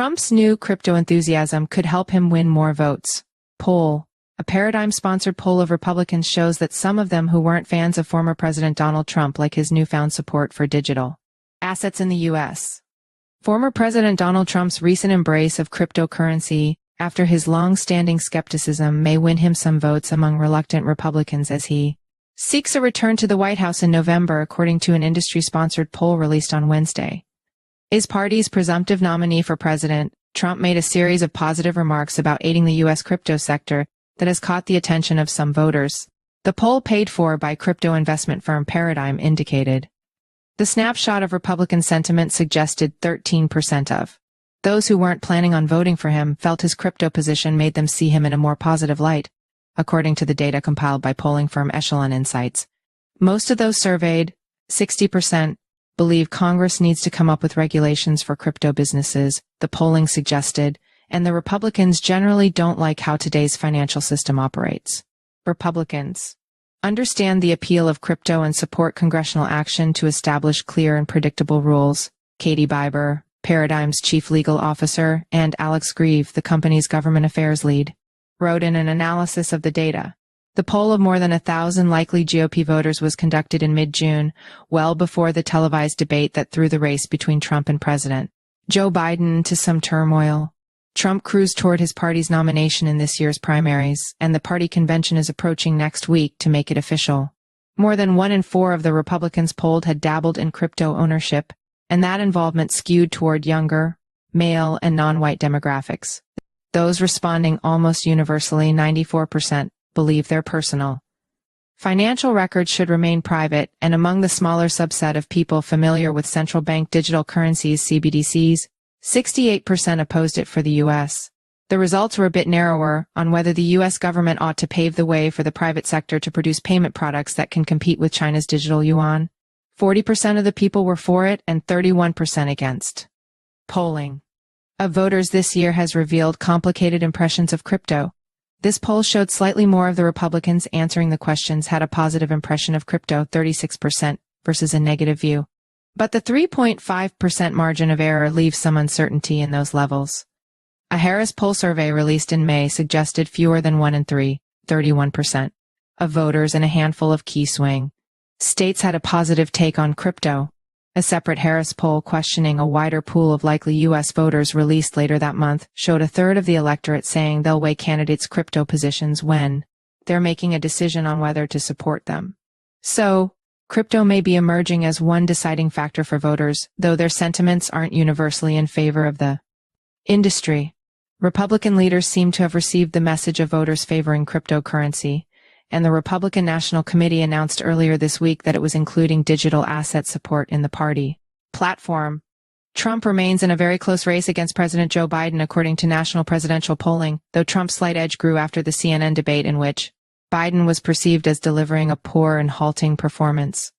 Trump's new crypto enthusiasm could help him win more votes. Poll. A Paradigm-sponsored poll of Republicans shows that some of them who weren't fans of former President Donald Trump like his newfound support for digital assets in the U.S. Former President Donald Trump's recent embrace of cryptocurrency, after his long-standing skepticism, may win him some votes among reluctant Republicans as he seeks a return to the White House in November, according to an industry-sponsored poll released on Wednesday. His party's presumptive nominee for president, Trump made a series of positive remarks about aiding the U.S. crypto sector that has caught the attention of some voters. The poll, paid for by crypto investment firm Paradigm, indicated. The snapshot of Republican sentiment suggested 13% of those who weren't planning on voting for him felt his crypto position made them see him in a more positive light, according to the data compiled by polling firm Echelon Insights. Most of those surveyed, 60%, believe Congress needs to come up with regulations for crypto businesses, the polling suggested, and the Republicans generally don't like how today's financial system operates. Republicans understand the appeal of crypto and support congressional action to establish clear and predictable rules. Katie Biber, Paradigm's chief legal officer, and Alex Grieve, the company's government affairs lead, wrote in an analysis of the data. The poll of more than 1,000 likely GOP voters was conducted in mid-June, well before the televised debate that threw the race between Trump and President Joe Biden into some turmoil. Trump cruised toward his party's nomination in this year's primaries, and the party convention is approaching next week to make it official. More than 1 in 4 of the Republicans polled had dabbled in crypto ownership, and that involvement skewed toward younger, male, and non-white demographics. Those responding almost universally, 94%, believe their personal financial records should remain private, and among the smaller subset of people familiar with central bank digital currencies (CBDCs), 68% opposed it for the U.S. The results were a bit narrower on whether the U.S. government ought to pave the way for the private sector to produce payment products that can compete with China's digital yuan. 40% of the people were for it and 31% against. Polling of voters this year has revealed complicated impressions of crypto. This poll showed slightly more of the Republicans answering the questions had a positive impression of crypto, 36%, versus a negative view. But the 3.5% margin of error leaves some uncertainty in those levels. A Harris poll survey released in May suggested fewer than 1 in 3, 31%, of voters in a handful of key swing states had a positive take on crypto. A separate Harris poll questioning a wider pool of likely U.S. voters released later that month showed a third of the electorate saying they'll weigh candidates' crypto positions when they're making a decision on whether to support them. So, crypto may be emerging as one deciding factor for voters, though their sentiments aren't universally in favor of the industry. Republican leaders seem to have received the message of voters favoring cryptocurrency, and the Republican National Committee announced earlier this week that it was including digital asset support in the party platform. Trump remains in a very close race against President Joe Biden, according to national presidential polling, though Trump's slight edge grew after the CNN debate in which Biden was perceived as delivering a poor and halting performance.